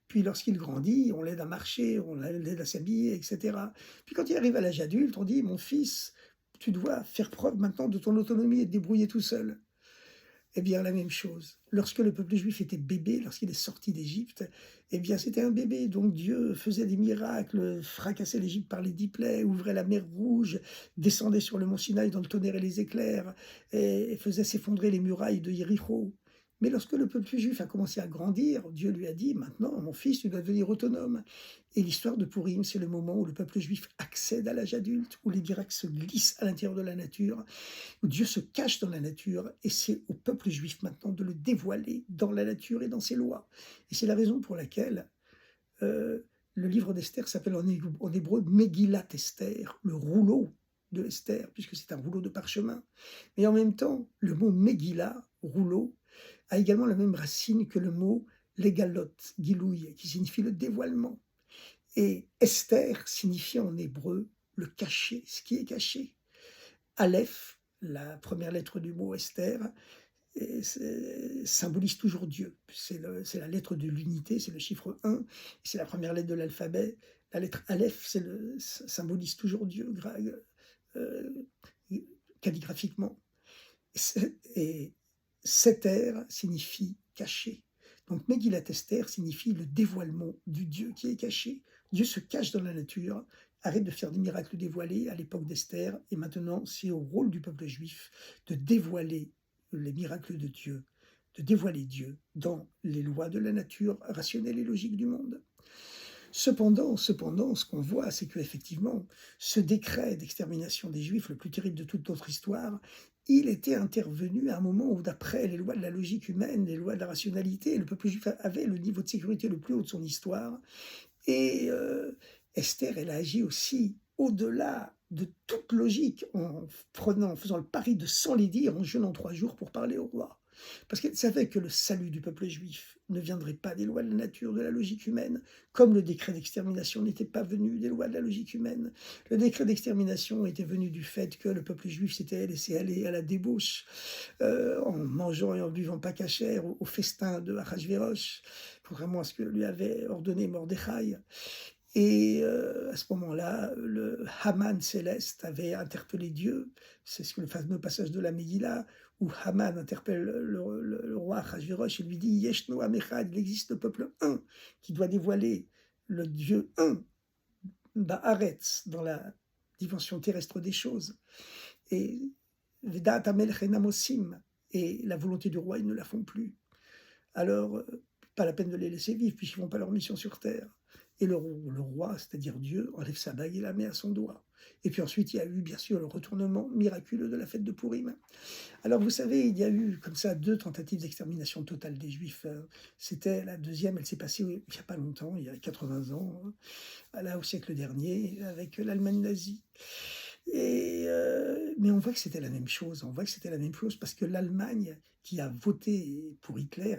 [SPEAKER 1] Puis lorsqu'il grandit, on l'aide à marcher, on l'aide à s'habiller, etc. Puis quand il arrive à l'âge adulte, on dit « Mon fils, tu dois faire preuve maintenant de ton autonomie et te débrouiller tout seul. » Eh bien, la même chose. Lorsque le peuple juif était bébé, lorsqu'il est sorti d'Égypte, eh bien, c'était un bébé. Donc Dieu faisait des miracles, fracassait l'Égypte par les 10 plaies, ouvrait la mer Rouge, descendait sur le mont Sinaï dans le tonnerre et les éclairs, et faisait s'effondrer les murailles de Jéricho. Mais lorsque le peuple juif a commencé à grandir, Dieu lui a dit: «Maintenant, mon fils, tu dois devenir autonome». Et l'histoire de Pourim, c'est le moment où le peuple juif accède à l'âge adulte, où les miracles se glissent à l'intérieur de la nature, où Dieu se cache dans la nature, et c'est au peuple juif maintenant de le dévoiler dans la nature et dans ses lois. Et c'est la raison pour laquelle le livre d'Esther s'appelle en hébreu Megillat Esther, le rouleau de Esther, puisque c'est un rouleau de parchemin. Mais en même temps, le mot Megillah, rouleau, a également la même racine que le mot Legalot, Gilouï, qui signifie le dévoilement. Et Esther signifie en hébreu le caché, ce qui est caché. Aleph, la première lettre du mot Esther, symbolise toujours Dieu. C'est la lettre de l'unité, c'est le chiffre 1, c'est la première lettre de l'alphabet. La lettre Aleph, symbolise toujours Dieu, euh, calligraphiquement. Et Seter signifie caché. Donc Megillat Esther signifie le dévoilement du Dieu qui est caché. Dieu se cache dans la nature, arrête de faire des miracles dévoilés à l'époque d'Esther, et maintenant c'est au rôle du peuple juif de dévoiler les miracles de Dieu, de dévoiler Dieu dans les lois de la nature rationnelle et logique du monde. Cependant, ce qu'on voit, c'est qu'effectivement, ce décret d'extermination des Juifs, le plus terrible de toute notre histoire, il était intervenu à un moment où, d'après les lois de la logique humaine, les lois de la rationalité, le peuple juif avait le niveau de sécurité le plus haut de son histoire. Et Esther, elle a agi aussi au-delà de toute logique, en faisant le pari de s'enlaidir en jeûnant 3 jours pour parler au roi. Parce qu'elle savait que le salut du peuple juif ne viendrait pas des lois de la nature, de la logique humaine, comme le décret d'extermination n'était pas venu des lois de la logique humaine. Le décret d'extermination était venu du fait que le peuple juif s'était laissé aller à la débauche, en mangeant et en buvant pas cachère, au festin de Achashverosh, contrairement à ce que lui avait ordonné Mordechai. Et à ce moment-là, le Haman céleste avait interpellé Dieu. C'est le fameux passage de la Megillah où Haman interpelle le roi Achashverosh et lui dit: Yeshno Am Echad, il existe le peuple un qui doit dévoiler le Dieu un, Ba'aretz, dans la dimension terrestre des choses. Et Vedat Amelech Enam Osim, et la volonté du roi, ils ne la font plus. Alors, pas la peine de les laisser vivre, puisqu'ils ne font pas leur mission sur terre. Et le roi, c'est-à-dire Dieu, enlève sa bague et la met à son doigt. Et puis ensuite, il y a eu, bien sûr, le retournement miraculeux de la fête de Pourim. Alors, vous savez, il y a eu, comme ça, 2 tentatives d'extermination totale des Juifs. C'était la deuxième, elle s'est passée il n'y a pas longtemps, il y a 80 ans, là, au siècle dernier, avec l'Allemagne nazie. Mais on voit que c'était la même chose. On voit que c'était la même chose parce que l'Allemagne, qui a voté pour Hitler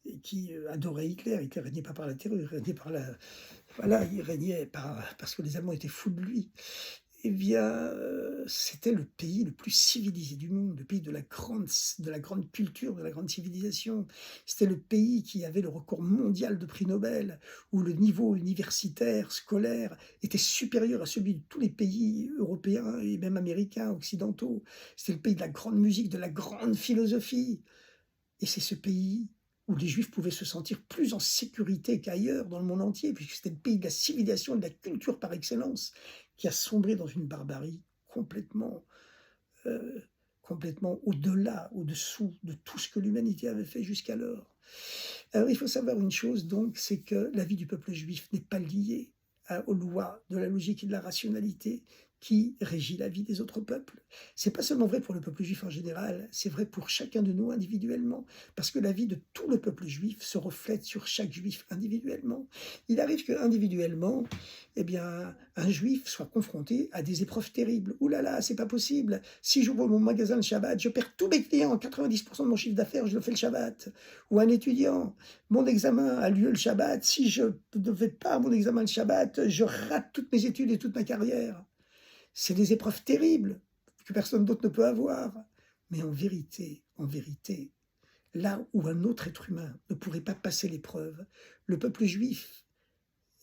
[SPEAKER 1] et qui adorait Hitler, Hitler régnait pas par la terreur, il régnait par la, voilà, il régnait parce que les Allemands étaient fous de lui. Eh bien, c'était le pays le plus civilisé du monde, le pays de la grande culture, de la grande civilisation. C'était le pays qui avait le record mondial de prix Nobel, où le niveau universitaire, scolaire, était supérieur à celui de tous les pays européens et même américains, occidentaux. C'était le pays de la grande musique, de la grande philosophie. Et c'est ce pays où les Juifs pouvaient se sentir plus en sécurité qu'ailleurs dans le monde entier, puisque c'était le pays de la civilisation et de la culture par excellence, qui a sombré dans une barbarie euh, complètement au-delà, au-dessous de tout ce que l'humanité avait fait jusqu'alors. Alors il faut savoir une chose donc, c'est que la vie du peuple juif n'est pas liée aux lois de la logique et de la rationalité qui régit la vie des autres peuples. C'est pas seulement vrai pour le peuple juif en général, c'est vrai pour chacun de nous individuellement, parce que la vie de tout le peuple juif se reflète sur chaque juif individuellement. Il arrive que individuellement, eh bien, un juif soit confronté à des épreuves terribles. Ouh là là, c'est pas possible. Si j'ouvre mon magasin le Shabbat, je perds tous mes clients, 90% de mon chiffre d'affaires, je le fais le Shabbat. Ou un étudiant, mon examen a lieu le Shabbat, si je ne vais pas à mon examen le Shabbat, je rate toutes mes études et toute ma carrière. C'est des épreuves terribles que personne d'autre ne peut avoir. Mais en vérité, là où un autre être humain ne pourrait pas passer l'épreuve, le peuple juif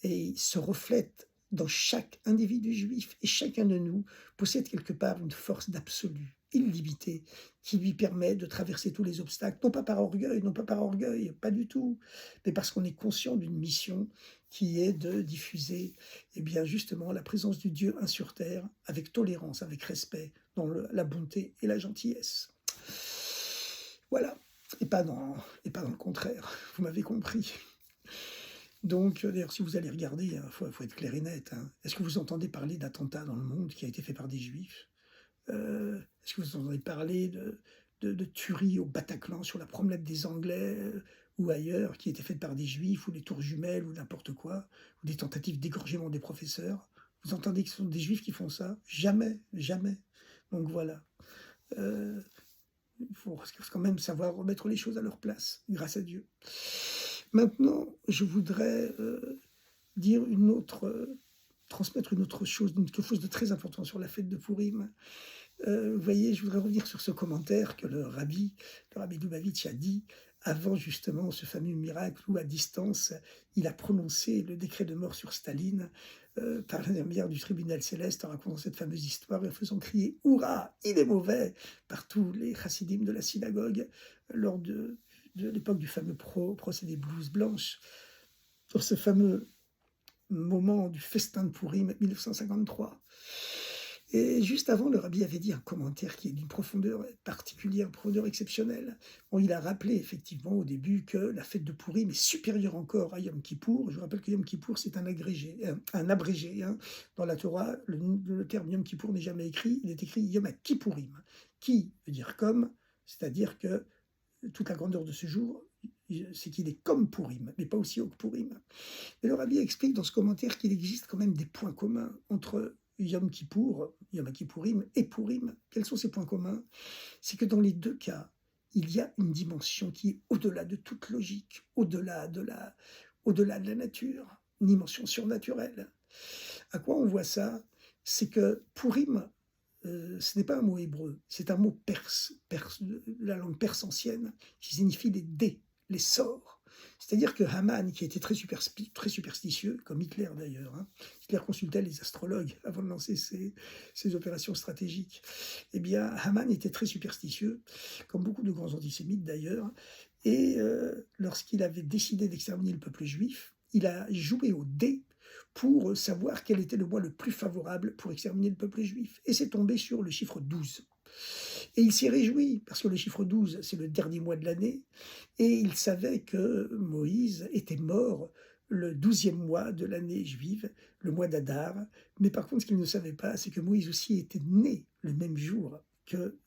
[SPEAKER 1] se reflète dans chaque individu juif, et chacun de nous possède quelque part une force d'absolu, illimité qui lui permet de traverser tous les obstacles, non pas par orgueil, non pas par orgueil, pas du tout, mais parce qu'on est conscient d'une mission qui est de diffuser, eh bien, justement, la présence du Dieu un sur terre, avec tolérance, avec respect, dans la bonté et la gentillesse. Voilà, et pas dans le contraire, vous m'avez compris. Donc, d'ailleurs, si vous allez regarder, il faut être clair et net, hein. Est-ce que vous entendez parler d'attentats dans le monde qui a été fait par des juifs? Est-ce que vous entendez parler de tueries au Bataclan sur la promenade des Anglais ou ailleurs qui étaient faites par des juifs ou les tours jumelles ou n'importe quoi, ou des tentatives d'égorgement des professeurs? Vous entendez que ce sont des juifs qui font ça? Jamais, jamais. Donc voilà. Euh, il faut quand même savoir remettre les choses à leur place, grâce à Dieu. Maintenant, je voudrais dire transmettre une autre chose, quelque chose de très important sur la fête de Pourim. Vous voyez, je voudrais revenir sur ce commentaire que le rabbi Lubavitch a dit avant justement ce fameux miracle où à distance, il a prononcé le décret de mort sur Staline par l'intermédiaire du tribunal céleste en racontant cette fameuse histoire et en faisant crier « Hurrah, il est mauvais !» par tous les chassidim de la synagogue lors de l'époque du fameux procès des blouses blanches, sur ce fameux moment du festin de Pourim 1953. Et juste avant, le rabbi avait dit un commentaire qui est d'une profondeur particulière, une profondeur exceptionnelle. Bon, il a rappelé effectivement au début que la fête de Pourim est supérieure encore à Yom Kippour. Je vous rappelle que Yom Kippour, c'est un abrégé. Hein. Dans la Torah, le terme Yom Kippour n'est jamais écrit, il est écrit Yom Kippourim. Qui veut dire comme, c'est-à-dire que toute la grandeur de ce jour, c'est qu'il est comme Pourim, mais pas aussi haut que Pourim. Et le rabbi explique dans ce commentaire qu'il existe quand même des points communs entre Yom Kippour, Yom Kippourim et Pourim. Quels sont ces points communs? C'est que dans les deux cas, il y a une dimension qui est au-delà de toute logique, au-delà de la nature, une dimension surnaturelle. À quoi on voit ça? C'est que Pourim, ce n'est pas un mot hébreu, c'est un mot perse, de la langue perse ancienne, qui signifie les dés, les sorts. C'est-à-dire que Haman, qui était très superstitieux, comme Hitler d'ailleurs, hein, Hitler consultait les astrologues avant de lancer ses opérations stratégiques, eh bien Haman était très superstitieux, comme beaucoup de grands antisémites d'ailleurs, et lorsqu'il avait décidé d'exterminer le peuple juif, il a joué au dé pour savoir quel était le mois le plus favorable pour exterminer le peuple juif. Et c'est tombé sur le chiffre 12. Et il s'y réjouit, parce que le chiffre 12, c'est le dernier mois de l'année, et il savait que Moïse était mort le 12e mois de l'année juive, le mois d'Adar. Mais par contre, ce qu'il ne savait pas, c'est que Moïse aussi était né le même jour que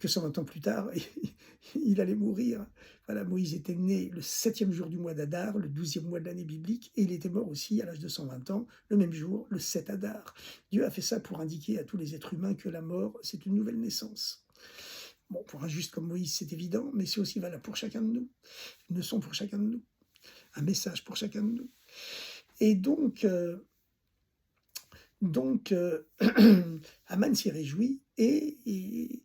[SPEAKER 1] 120 ans plus tard, il allait mourir. Voilà, Moïse était né le 7e jour du mois d'Adar, le 12e mois de l'année biblique, et il était mort aussi à l'âge de 120 ans, le même jour, le 7 Adar. Dieu a fait ça pour indiquer à tous les êtres humains que la mort, c'est une nouvelle naissance. Bon, pour un juste comme Moïse, c'est évident, mais c'est aussi valable pour chacun de nous. Une leçon pour chacun de nous. Un message pour chacun de nous. Et donc Haman s'y réjouit, et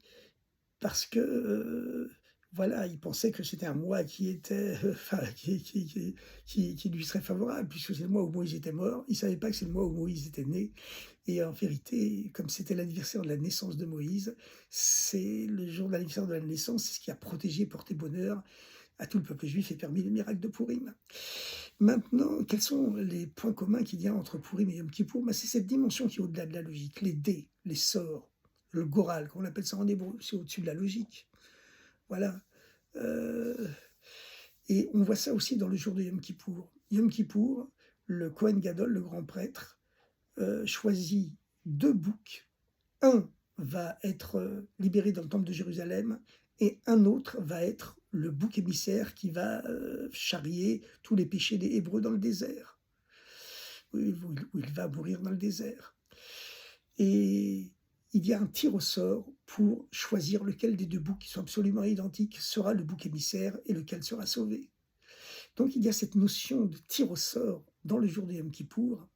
[SPEAKER 1] parce que voilà, il pensait que c'était un mois qui était, qui lui serait favorable, puisque c'est le mois où Moïse était mort. Il ne savait pas que c'est le mois où Moïse était né. Et en vérité, comme c'était l'anniversaire de la naissance de Moïse, c'est le jour de l'anniversaire de la naissance, c'est ce qui a protégé, porté bonheur à tout le peuple juif et permis le miracle de Pourim. Maintenant, quels sont les points communs qu'il y a entre Pourim et Yom Kippour? C'est cette dimension qui est au-delà de la logique, les dés, les sorts, le goral, comme on appelle ça en hébreu, c'est au-dessus de la logique. Voilà. Et on voit ça aussi dans le jour de Yom Kippour. Yom Kippour, le Kohen Gadol, le grand prêtre, choisit 2 boucs. Un va être libéré dans le temple de Jérusalem et un autre va être le bouc émissaire qui va charrier tous les péchés des Hébreux dans le désert, où il va mourir dans le désert. Et il y a un tir au sort pour choisir lequel des 2 boucs qui sont absolument identiques sera le bouc émissaire et lequel sera sauvé. Donc il y a cette notion de tir au sort dans le jour de Yom Kippour.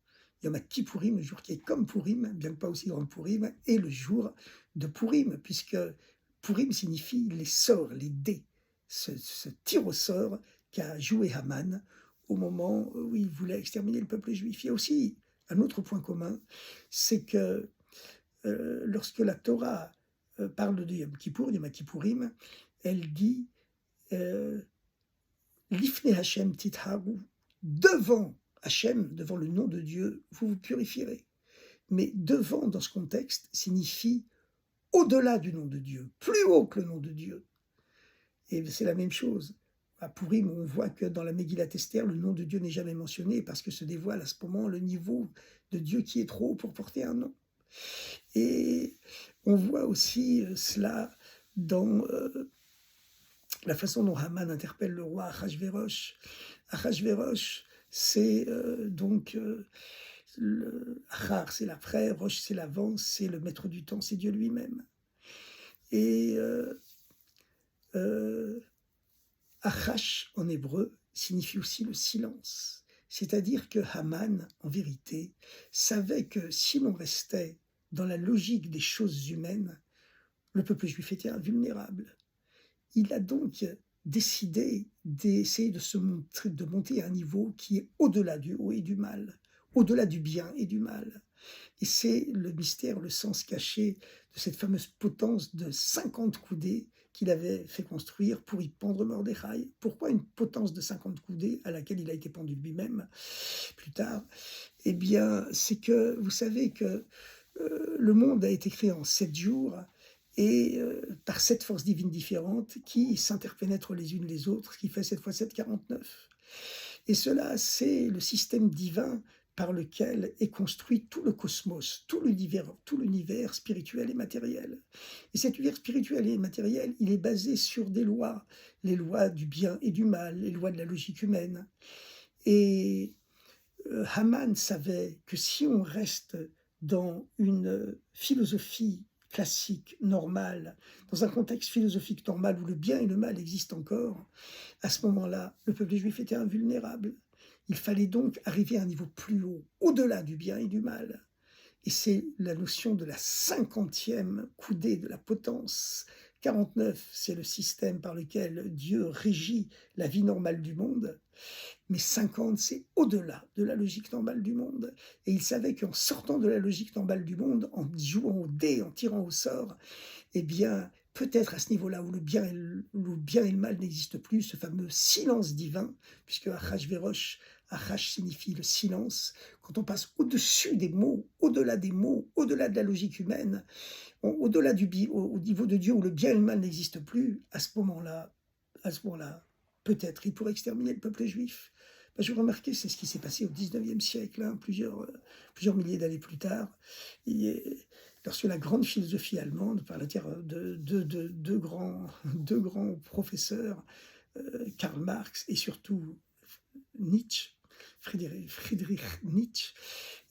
[SPEAKER 1] Yom Kippourim, le jour qui est comme Pourim, bien que pas aussi grand que Pourim, et le jour de Pourim, puisque Pourim signifie les sorts, les dés, ce tir au sort qu'a joué Haman au moment où il voulait exterminer le peuple juif. Il y a aussi un autre point commun, c'est que lorsque la Torah parle de Yom Kippour, Yom Kippourim, elle dit Lifnei Hashem titharu, devant Hashem, devant le nom de Dieu, vous vous purifierez. Mais devant, dans ce contexte, signifie au-delà du nom de Dieu, plus haut que le nom de Dieu. Et c'est la même chose. À Pourim, on voit que dans la Megillat Esther, le nom de Dieu n'est jamais mentionné parce que se dévoile à ce moment le niveau de Dieu qui est trop haut pour porter un nom. Et on voit aussi cela dans la façon dont Haman interpelle le roi Achashverosh. Achashverosh, c'est donc le Achar, c'est l'après, Rosh, c'est l'avant, c'est le maître du temps, c'est Dieu lui-même. Et Achash, en hébreu, signifie aussi le silence. C'est-à-dire que Haman, en vérité, savait que si l'on restait dans la logique des choses humaines, le peuple juif était invulnérable. Il a donc décidé d'essayer de monter à un niveau qui est au-delà du haut et du mal, au-delà du bien et du mal. Et c'est le mystère, le sens caché de cette fameuse potence de 50 coudées qu'il avait fait construire pour y pendre Mordechai. Pourquoi une potence de 50 coudées à laquelle il a été pendu lui-même plus tard? Eh bien, c'est que vous savez que le monde a été créé en 7 jours et par 7 forces divines différentes qui s'interpénètrent les unes les autres, ce qui fait 7 fois 7, 49. Et cela, c'est le système divin par lequel est construit tout le cosmos, tout l'univers spirituel et matériel. Et cet univers spirituel et matériel, il est basé sur des lois, les lois du bien et du mal, les lois de la logique humaine. Et Haman savait que si on reste dans une philosophie classique, normale, dans un contexte philosophique normal où le bien et le mal existent encore, à ce moment-là, le peuple juif était invulnérable. Il fallait donc arriver à un niveau plus haut, au-delà du bien et du mal. Et c'est la notion de la 50e coudée de la potence. 49, c'est le système par lequel Dieu régit la vie normale du monde. Mais 50, c'est au-delà de la logique normale du monde. Et il savait qu'en sortant de la logique normale du monde, en jouant au dé, en tirant au sort, eh bien, peut-être à ce niveau-là où le bien et le mal n'existent plus, ce fameux silence divin, puisque Achashverosh, Achash signifie le silence, quand on passe au-dessus des mots, au-delà de la logique humaine, au-delà au niveau de Dieu où le bien et le mal n'existent plus, à ce moment-là, peut-être il pourrait exterminer le peuple juif. Ben, je vous remarquez, c'est ce qui s'est passé au 19e siècle, hein, plusieurs milliers d'années plus tard. Lorsque la grande philosophie allemande, par l'intermédiaire de deux grands professeurs, Karl Marx et surtout Nietzsche, Friedrich Nietzsche,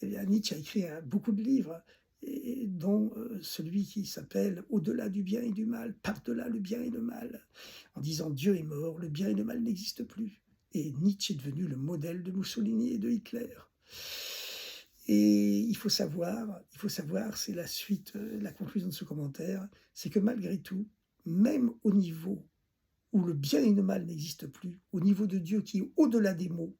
[SPEAKER 1] eh bien, Nietzsche a écrit beaucoup de livres, et dont celui qui s'appelle « Au-delà du bien et du mal, par-delà le bien et le mal », en disant « Dieu est mort, le bien et le mal n'existent plus ». Et Nietzsche est devenu le modèle de Mussolini et de Hitler. Et il faut savoir, c'est la suite, la conclusion de ce commentaire, c'est que malgré tout, même au niveau où le bien et le mal n'existent plus, au niveau de Dieu qui est au-delà des mots,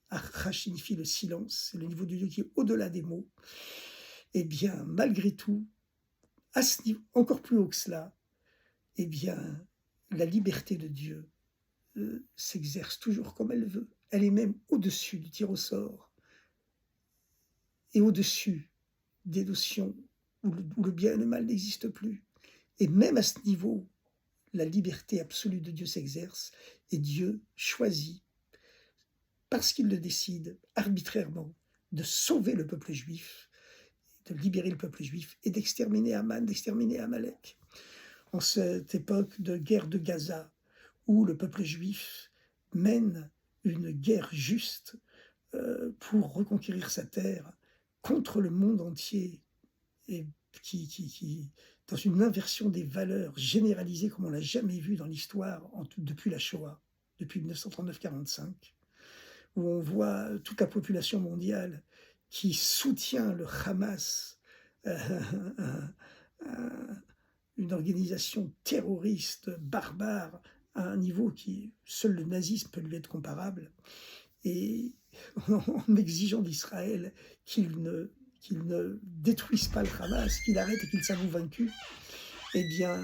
[SPEAKER 1] Achash signifie le silence, c'est le niveau de Dieu qui est au-delà des mots, eh bien, malgré tout, à ce niveau, encore plus haut que cela, eh bien, la liberté de Dieu s'exerce toujours comme elle veut. Elle est même au-dessus du tir au sort et au-dessus des notions où le bien et le mal n'existent plus. Et même à ce niveau, la liberté absolue de Dieu s'exerce et Dieu choisit, parce qu'il le décide arbitrairement, de sauver le peuple juif, de libérer le peuple juif et d'exterminer Haman, d'exterminer Amalek. En cette époque de guerre de Gaza, où le peuple juif mène une guerre juste pour reconquérir sa terre contre le monde entier, et qui dans une inversion des valeurs généralisée comme on l'a jamais vu dans l'histoire depuis la Shoah, depuis 1939-45, où on voit toute la population mondiale qui soutient le Hamas, une organisation terroriste, barbare, à un niveau qui seul le nazisme peut lui être comparable, et en exigeant d'Israël qu'il qu'il ne détruise pas le Hamas, qu'il arrête et qu'il s'avoue vaincu, eh bien,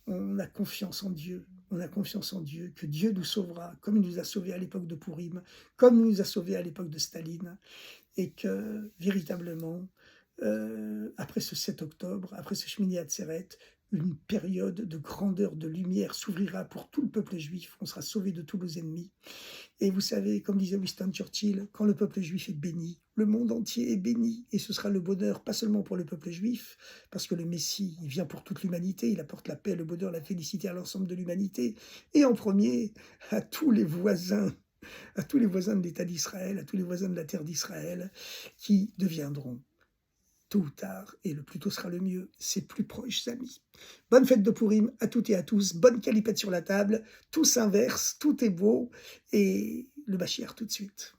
[SPEAKER 1] on a confiance en Dieu. On a confiance en Dieu, que Dieu nous sauvera, comme il nous a sauvés à l'époque de Pourim, comme il nous a sauvés à l'époque de Staline, et que véritablement, après ce 7 octobre, après ce Shmini Atzeret, une période de grandeur, de lumière s'ouvrira pour tout le peuple juif. On sera sauvé de tous nos ennemis. Et vous savez, comme disait Winston Churchill, quand le peuple juif est béni, le monde entier est béni. Et ce sera le bonheur, pas seulement pour le peuple juif, parce que le Messie, il vient pour toute l'humanité, il apporte la paix, le bonheur, la félicité à l'ensemble de l'humanité. Et en premier, à tous les voisins de l'État d'Israël, à tous les voisins de la terre d'Israël, qui deviendront tôt ou tard, et le plus tôt sera le mieux, ses plus proches amis. Bonne fête de Pourim à toutes et à tous, bonne calipette sur la table, tout s'inverse, tout est beau, et le Mashiach tout de suite.